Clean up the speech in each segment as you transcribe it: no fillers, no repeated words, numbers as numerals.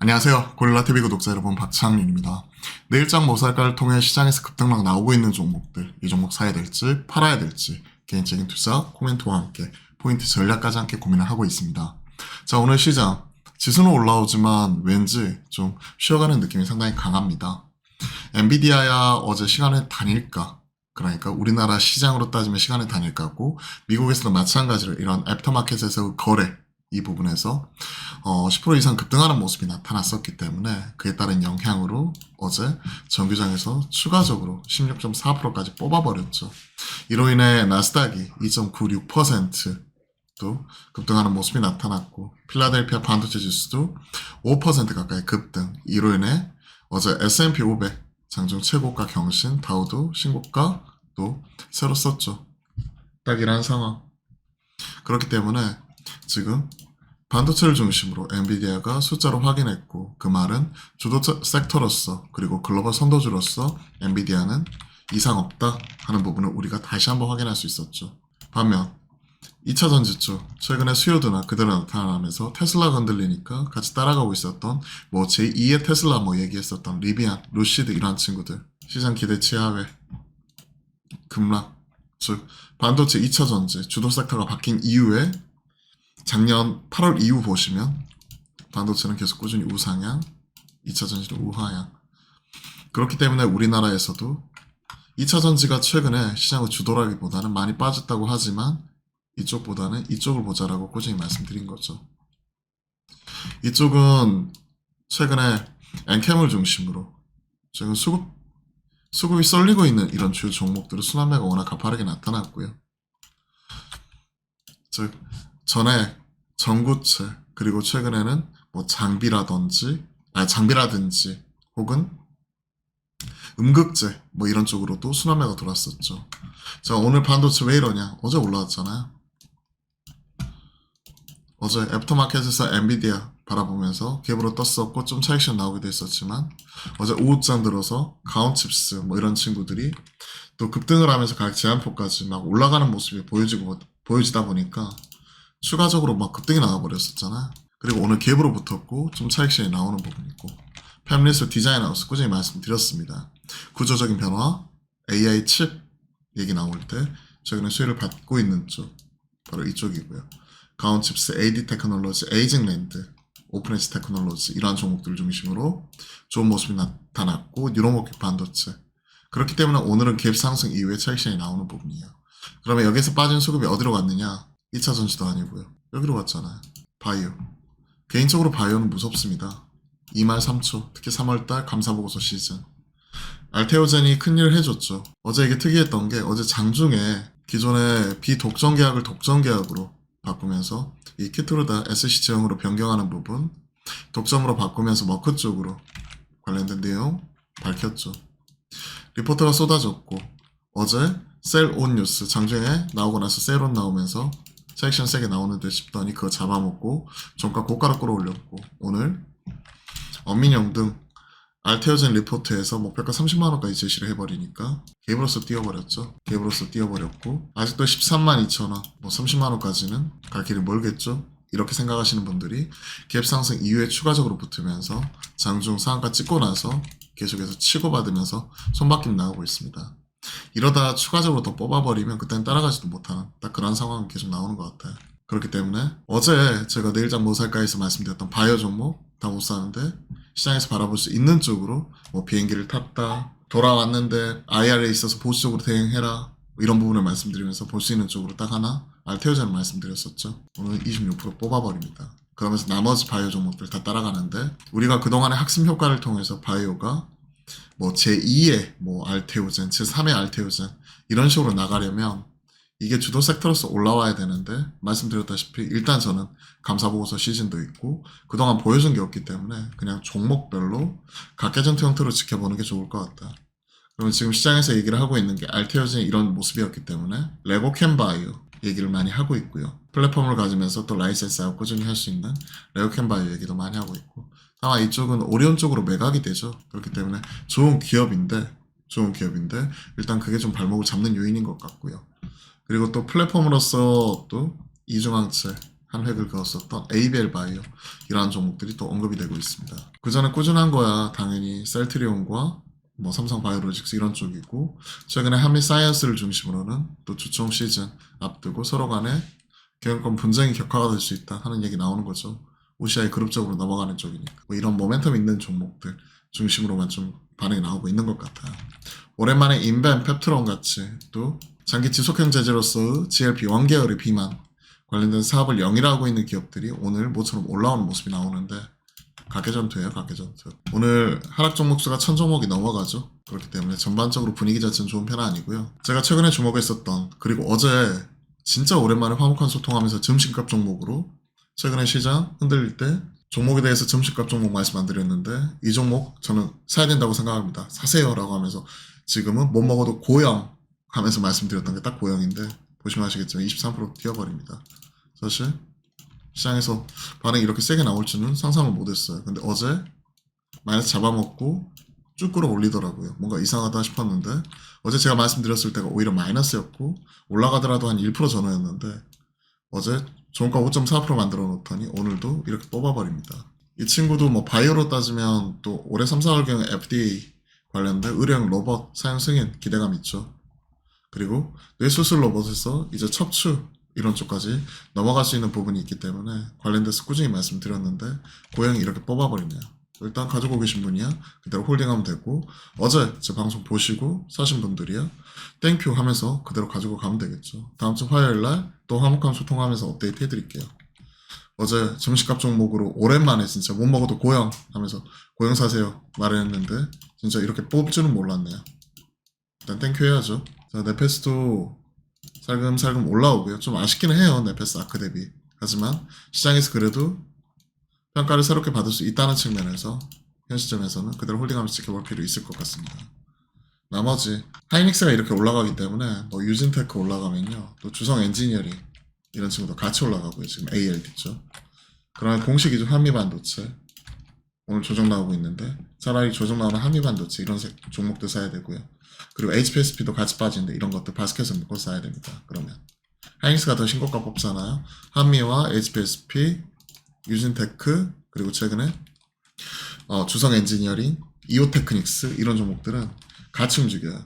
안녕하세요. 고릴라TV 구독자 여러분, 박창민입니다. 내일장 모살가를 통해 시장에서 급등락 나오고 있는 종목들, 이 종목 사야 될지 팔아야 될지 개인적인 투자 코멘트와 함께 포인트 전략까지 함께 고민을 하고 있습니다. 자, 오늘 시장 지수는 올라오지만 왠지 좀 쉬어가는 느낌이 상당히 강합니다. 엔비디아야 어제 시간의 단일가, 그러니까 우리나라 시장으로 따지면 시간의 단일가고, 미국에서도 마찬가지로 이런 애프터마켓에서 거래, 이 부분에서 10% 이상 급등하는 모습이 나타났었기 때문에 그에 따른 영향으로 어제 정규장에서 추가적으로 16.4%까지 뽑아버렸죠. 이로 인해 나스닥이 2.96%도 급등하는 모습이 나타났고, 필라델피아 반도체 지수도 5% 가까이 급등. 이로 인해 어제 S&P 500 장중 최고가 경신, 다우도 신고가 또 새로 썼죠. 딱 이런 상황. 그렇기 때문에 지금 반도체를 중심으로 엔비디아가 숫자로 확인했고, 그 말은 주도 섹터로서 그리고 글로벌 선도주로서 엔비디아는 이상 없다 하는 부분을 우리가 다시 한번 확인할 수 있었죠. 반면 2차 전지 쪽 최근에 수요드나 그대로 나타나면서 테슬라가 흔들리니까 같이 따라가고 있었던 제2의 테슬라 얘기했었던 리비안, 루시드 이런 친구들 시장 기대치 하회 급락, 즉 반도체 2차 전지 주도 섹터가 바뀐 이후에 작년 8월 이후 보시면 반도체는 계속 꾸준히 우상향, 2차 전지는 우하향. 그렇기 때문에 우리나라에서도 2차 전지가 최근에 시장을 주도라기보다는 많이 빠졌다고 하지만 이쪽보다는 이쪽을 보자라고 꾸준히 말씀드린 거죠. 이쪽은 최근에 엔캠을 중심으로 지금 수급이 쏠리고 있는 이런 주요 종목들의 순환매가 워낙 가파르게 나타났고요. 즉 전에 전구체, 그리고 최근에는 장비라든지 혹은 음극재 이런 쪽으로도 순환매가 돌았었죠. 자, 오늘 반도체 왜 이러냐? 어제 올라왔잖아요. 어제 애프터마켓에서 엔비디아 바라보면서 갭으로 떴었고 좀 차익실 나오기도 했었지만, 어제 오후장 들어서 가온칩스 이런 친구들이 또 급등을 하면서 가격 제한폭까지 막 올라가는 모습이 보여지다 보니까 추가적으로 급등이 나와버렸었잖아. 그리고 오늘 갭으로 붙었고 좀 차익실이 나오는 부분이 있고, 팹리스 디자인하우스 꾸준히 말씀드렸습니다. 구조적인 변화, AI 칩 얘기 나올 때 최근에 수혜를 받고 있는 쪽 바로 이쪽이고요. 가온칩스, AD 테크놀로지, 에이징랜드, 오픈엣지 테크놀로지 이러한 종목들 중심으로 좋은 모습이 나타났고, 뉴로모켓 반도체. 그렇기 때문에 오늘은 갭 상승 이후에 차익실이 나오는 부분이에요. 그러면 여기서 빠진 수급이 어디로 갔느냐? 2차 전지도 아니고요. 여기로 갔잖아요. 바이오. 개인적으로 바이오는 무섭습니다. 2말 3초, 특히 3월달 감사보고서 시즌. 알테오젠이 큰일을 해줬죠. 어제 이게 특이했던 게, 어제 장중에 기존의 비독점 계약을 독점 계약으로 바꾸면서 이 키트루다 SC제형으로 변경하는 부분, 독점으로 바꾸면서 머크 쪽으로 관련된 내용 밝혔죠. 리포트가 쏟아졌고, 어제 셀온 뉴스 장중에 나오고 나서 셀온 나오면서 세액션 세게 나오는 듯 싶더니 그거 잡아먹고 종가 고가로 끌어올렸고, 오늘 엄민영 등 알테오젠 리포트에서 목표가 30만원까지 제시를 해버리니까 갭으로서 뛰어버렸죠. 갭으로서 뛰어버렸고, 아직도 13만 2천원, 30만원까지는 갈 길이 멀겠죠. 이렇게 생각하시는 분들이 갭 상승 이후에 추가적으로 붙으면서 장중 상한가 찍고 나서 계속해서 치고받으면서 손바뀜 나오고 있습니다. 이러다 추가적으로 더 뽑아버리면 그때는 따라가지도 못하는 딱 그런 상황이 계속 나오는 것 같아요. 그렇기 때문에 어제 제가 내일장 뭐 살까에서 말씀드렸던 바이오 종목 다 못 사는데 시장에서 바라볼 수 있는 쪽으로 비행기를 탔다, 돌아왔는데 IR에 있어서 보수적으로 대응해라, 이런 부분을 말씀드리면서 볼 수 있는 쪽으로 딱 하나 알테오젠을 말씀드렸었죠. 오늘 26% 뽑아버립니다. 그러면서 나머지 바이오 종목들 다 따라가는데, 우리가 그동안의 학습 효과를 통해서 바이오가 제2의 알테오젠, 제3의 알테오젠 이런 식으로 나가려면 이게 주도 섹터로서 올라와야 되는데, 말씀드렸다시피 일단 저는 감사보고서 시즌도 있고 그동안 보여준 게 없기 때문에 그냥 종목별로 각계전투 형태로 지켜보는 게 좋을 것 같다. 그러면 지금 시장에서 얘기를 하고 있는 게 알테오젠이 이런 모습이었기 때문에 레고캔바이오 얘기를 많이 하고 있고요. 플랫폼을 가지면서 또 라이센스하고 꾸준히 할 수 있는 레고캔바이오 얘기도 많이 하고 있고, 다만 이쪽은 오리온 쪽으로 매각이 되죠. 그렇기 때문에 좋은 기업인데 일단 그게 좀 발목을 잡는 요인인 것 같고요. 그리고 또 플랫폼으로서 또 이중항체 한 획을 그었었던 ABL 바이오 이러한 종목들이 또 언급이 되고 있습니다. 그 전에 꾸준한 거야 당연히 셀트리온과 뭐 삼성바이오로직스 이런 쪽이고 최근에 한미사이언스를 중심으로는 또 주총 시즌 앞두고 서로 간에 경영권 분쟁이 격화가 될 수 있다 하는 얘기 나오는 거죠. OCI 그룹적으로 넘어가는 쪽이니까 뭐 이런 모멘텀 있는 종목들 중심으로만 좀 반응이 나오고 있는 것 같아요. 오랜만에 인벤, 펩트론 같이 또 장기 지속형 제재로서의 GLP-1 계열의 비만 관련된 사업을 영위하고 있는 기업들이 오늘 모처럼 올라오는 모습이 나오는데 가계전투예요, 가계전투. 오늘 하락 종목수가 1000종목이 넘어가죠. 그렇기 때문에 전반적으로 분위기 자체는 좋은 편은 아니고요. 제가 최근에 주목했었던 그리고 어제 진짜 오랜만에 화목한 소통하면서 점심값 종목으로 최근에 시장 흔들릴 때 종목에 대해서 점심값 종목 말씀 안 드렸는데 이 종목 저는 사야 된다고 생각합니다. 사세요 라고 하면서 지금은 못 먹어도 고영 하면서 말씀드렸던 게 딱 고영인데 보시면 아시겠지만 23% 뛰어버립니다. 사실 시장에서 반응이 이렇게 세게 나올 줄은 상상을 못했어요. 근데 어제 마이너스 잡아먹고 쭉 끌어올리더라고요. 뭔가 이상하다 싶었는데 어제 제가 말씀드렸을 때가 오히려 마이너스였고 올라가더라도 한 1% 전후였는데 어제 종가 5.4% 만들어 놓더니 오늘도 이렇게 뽑아버립니다. 이 친구도 뭐 바이오로 따지면 또 올해 3, 4월경에 FDA 관련된 의료용 로봇 사용 승인 기대감 있죠. 그리고 뇌수술 로봇에서 이제 척추 이런 쪽까지 넘어갈 수 있는 부분이 있기 때문에 관련돼서 꾸준히 말씀드렸는데 고양이 이렇게 뽑아버리네요. 일단 가지고 계신 분이야 그대로 홀딩하면 되고 어제 제 방송 보시고 사신 분들이야 땡큐 하면서 그대로 가지고 가면 되겠죠. 다음 주 화요일날 또 화목한 소통하면서 업데이트 해드릴게요. 어제 점심값 종목으로 오랜만에 진짜 못 먹어도 고영 하면서 고영 사세요 말을 했는데 진짜 이렇게 뽑을 줄은 몰랐네요. 일단 땡큐 해야죠. 자, 네페스도 살금살금 올라오고요. 좀 아쉽기는 해요. 네페스 아크 대비. 하지만 시장에서 그래도 평가를 새롭게 받을 수 있다는 측면에서 현 시점에서는 그대로 홀딩하면서 지켜볼 필요 있을 것 같습니다. 나머지 하이닉스가 이렇게 올라가기 때문에 뭐 유진테크 올라가면요. 또 주성 엔지니어링 이런 친구도 같이 올라가고요. 지금 ALD죠. 그러면 공식이죠. 한미반도체. 오늘 조정 나오고 있는데 차라리 조정 나오는 한미반도체 이런 종목도 사야 되고요. 그리고 HPSP도 같이 빠지는데 이런 것도 바스켓에 묶어 사야 됩니다. 그러면 하이닉스가 더 신고가 뽑잖아요. 한미와 HPSP, 유진테크 그리고 최근에 주성 엔지니어링, 이오테크닉스 이런 종목들은 같이 움직여요.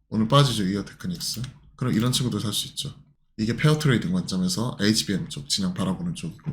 오늘 빠지죠. 이오테크닉스. 그럼 이런 친구도 살 수 있죠. 이게 페어 트레이딩 관점에서 HBM 쪽 진영 바라보는 쪽이고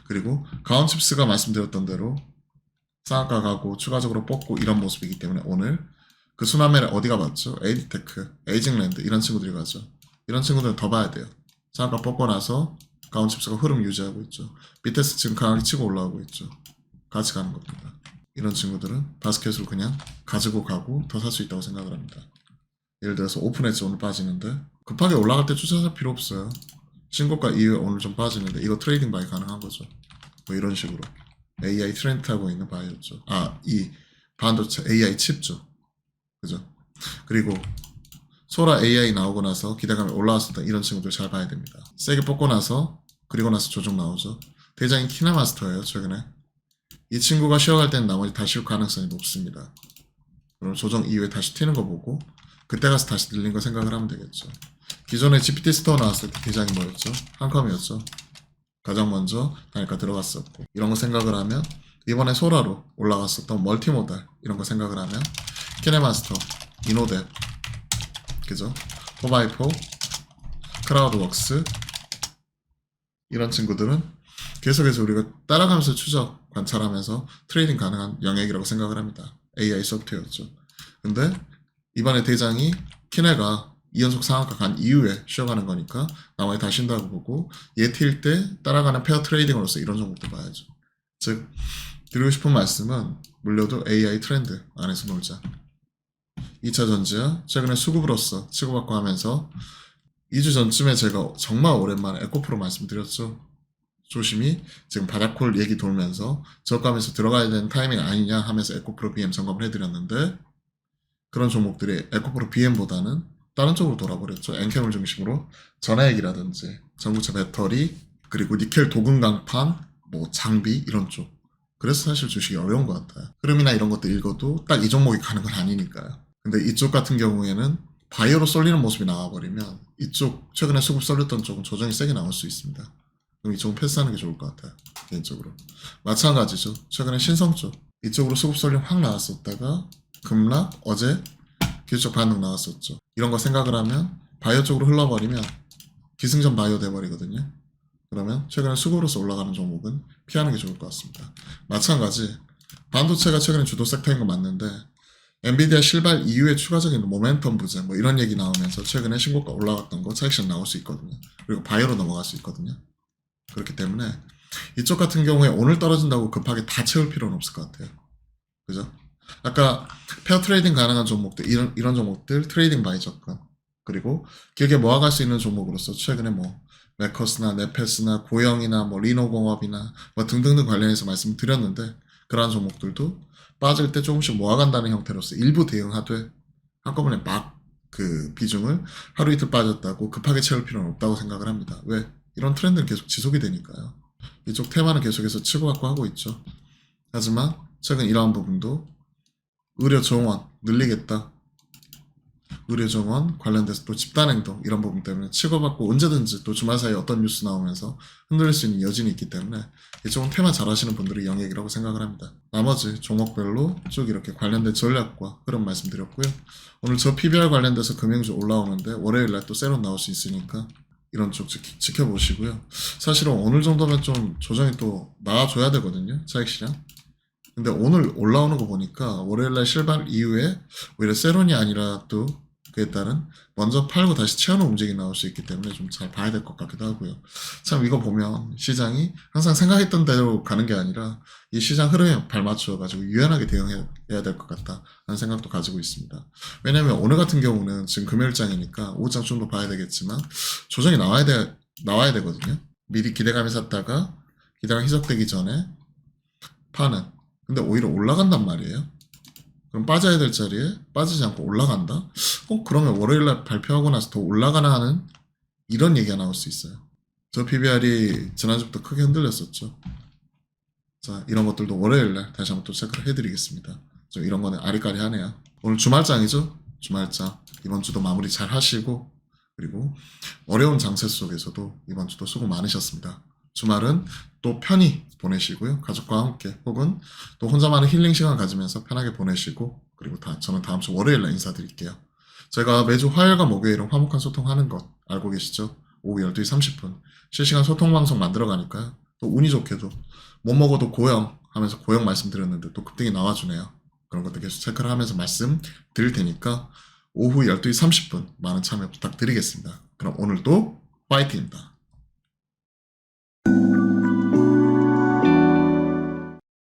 그리고 가온칩스가 말씀드렸던 대로 상한가 가고 추가적으로 뽑고 이런 모습이기 때문에 오늘 그 순환매를 어디가 봤죠? 에이디테크, 에이징랜드 이런 친구들이 가죠. 이런 친구들은 더 봐야 돼요. 상한가 뽑고 나서 가온칩스가 흐름 유지하고 있죠. BTS 지금 강하게 치고 올라오고 있죠. 같이 가는 겁니다. 이런 친구들은 바스켓으로 그냥 가지고 가고 더 살 수 있다고 생각을 합니다. 예를 들어서 오픈엣지 오늘 빠지는데 급하게 올라갈 때 투자할 필요 없어요. 신고가 이후에 오늘 좀 빠지는데 이거 트레이딩 바이 가능한 거죠. 뭐 이런 식으로 AI 트렌드 타고 있는 바이오죠. 이 반도체 AI 칩죠. 그죠? 그리고 소라 AI 나오고 나서 기대감이 올라왔었던 이런 친구들 잘 봐야 됩니다. 세게 뽑고 나서 그리고 나서 조정 나오죠. 대장이 키나마스터예요. 최근에 이 친구가 쉬어갈 때는 나머지 다시 올 가능성이 높습니다. 그럼 조정 이후에 다시 튀는 거 보고 그때 가서 다시 늘린 거 생각을 하면 되겠죠. 기존에 GPT 스토어 나왔을 때 대장이 뭐였죠? 한컴이었죠. 가장 먼저 단일가 들어갔었고 이런 거 생각을 하면 이번에 소라로 올라갔었던 멀티모달 이런 거 생각을 하면 키네마스터, 이노뎁 그죠? 4x4, 크라우드웍스 이런 친구들은 계속해서 우리가 따라가면서 추적, 관찰하면서 트레이딩 가능한 영역이라고 생각을 합니다. AI 소프트웨어죠. 근데 이번에 대장이 키네가 2연속 상한가 간 이후에 쉬어가는 거니까 나머지 다 쉰다고 보고 얘 튈 때 따라가는 페어 트레이딩으로서 이런 종목도 봐야죠. 즉 드리고 싶은 말씀은 물려도 AI 트렌드 안에서 놀자. 2차 전지야 최근에 수급으로서 치고받고 하면서 2주 전쯤에 제가 정말 오랜만에 에코프로 말씀드렸죠. 조심히 지금 바닥콜 얘기 돌면서 저감에서 들어가야 되는 타이밍 아니냐 하면서 에코프로 BM 점검을 해드렸는데 그런 종목들이 에코프로 BM보다는 다른 쪽으로 돌아버렸죠. 엔캠을 중심으로 전화액이라든지 전구체 배터리 그리고 니켈 도금 강판 뭐 장비 이런 쪽. 그래서 사실 주식이 어려운 것 같아요. 흐름이나 이런 것들 읽어도 딱 이 종목이 가는 건 아니니까요. 근데 이쪽 같은 경우에는 바이오로 쏠리는 모습이 나와버리면 이쪽 최근에 수급 쏠렸던 쪽은 조정이 세게 나올 수 있습니다. 그럼 이쪽은 패스하는 게 좋을 것 같아요. 개인적으로. 마찬가지죠. 최근에 신성 쪽 이쪽으로 수급 설림 확 나왔었다가 급락 어제 기술적 반등 나왔었죠. 이런 거 생각을 하면 바이오 쪽으로 흘러버리면 기승전 바이오 돼버리거든요. 그러면 최근에 수급으로서 올라가는 종목은 피하는 게 좋을 것 같습니다. 마찬가지 반도체가 최근에 주도 섹터인 거 맞는데 엔비디아 실발 이후에 추가적인 모멘텀 부재 뭐 이런 얘기 나오면서 최근에 신고가 올라갔던 거 차익실현 나올 수 있거든요. 그리고 바이오로 넘어갈 수 있거든요. 그렇기 때문에 이쪽 같은 경우에 오늘 떨어진다고 급하게 다 채울 필요는 없을 것 같아요. 그죠? 아까 페어 트레이딩 가능한 종목들 이런 종목들 트레이딩 바이 접근 그리고 길게 모아갈 수 있는 종목으로서 최근에 뭐 메커스나 네페스나 고영이나 뭐 리노공업이나 뭐 등등등 관련해서 말씀드렸는데 그러한 종목들도 빠질 때 조금씩 모아간다는 형태로서 일부 대응하되 한꺼번에 막 그 비중을 하루 이틀 빠졌다고 급하게 채울 필요는 없다고 생각을 합니다. 왜? 이런 트렌드는 계속 지속이 되니까요. 이쪽 테마는 계속해서 치고받고 하고 있죠. 하지만 최근 이러한 부분도 의료 정원 늘리겠다. 의료 정원 관련돼서 또 집단행동 이런 부분 때문에 치고받고 언제든지 또 주말 사이에 어떤 뉴스 나오면서 흔들릴 수 있는 여진이 있기 때문에 이쪽은 테마 잘 하시는 분들의 영역이라고 생각을 합니다. 나머지 종목별로 쭉 이렇게 관련된 전략과 그런 말씀드렸고요. 오늘 저 PBR 관련돼서 금융주 올라오는데 월요일날 또 세론 나올 수 있으니까 이런 쪽 지켜보시고요. 사실은 오늘 정도면 좀 조정이 또 나와줘야 되거든요. 차익실현. 근데 오늘 올라오는 거 보니까 월요일날 실발 이후에 오히려 세론이 아니라 또 그에 따른 먼저 팔고 다시 채우는 움직임이 나올 수 있기 때문에 좀 잘 봐야 될 것 같기도 하고요. 참 이거 보면 시장이 항상 생각했던 대로 가는 게 아니라 이 시장 흐름에 발맞춰 가지고 유연하게 대응해야 될 것 같다는 생각도 가지고 있습니다. 왜냐면 오늘 같은 경우는 지금 금요일장이니까 오후장 좀 더 봐야 되겠지만 조정이 나와야 되거든요. 미리 기대감이 샀다가 기대감 희석되기 전에 파는. 근데 오히려 올라간단 말이에요. 그럼 빠져야 될 자리에 빠지지 않고 올라간다? 그러면 월요일날 발표하고 나서 더 올라가나 하는 이런 얘기가 나올 수 있어요. 저 PBR이 지난주부터 크게 흔들렸었죠. 자, 이런 것들도 월요일날 다시 한번 또 체크를 해드리겠습니다. 좀 이런 거는 아리까리하네요. 오늘 주말장이죠? 주말장. 이번 주도 마무리 잘 하시고 그리고 어려운 장세 속에서도 이번 주도 수고 많으셨습니다. 주말은 또 편히 보내시고요. 가족과 함께 혹은 또 혼자만의 힐링 시간 가지면서 편하게 보내시고 그리고 저는 다음 주 월요일날 인사드릴게요. 제가 매주 화요일과 목요일은 화목한 소통하는 것 알고 계시죠? 오후 12시 30분 실시간 소통 방송 만들어 가니까요. 또 운이 좋게도 못 먹어도 고영 하면서 고영 말씀드렸는데 또 급등이 나와주네요. 그런 것도 계속 체크를 하면서 말씀 드릴 테니까 오후 12시 30분 많은 참여 부탁드리겠습니다. 그럼 오늘도 파이팅입니다.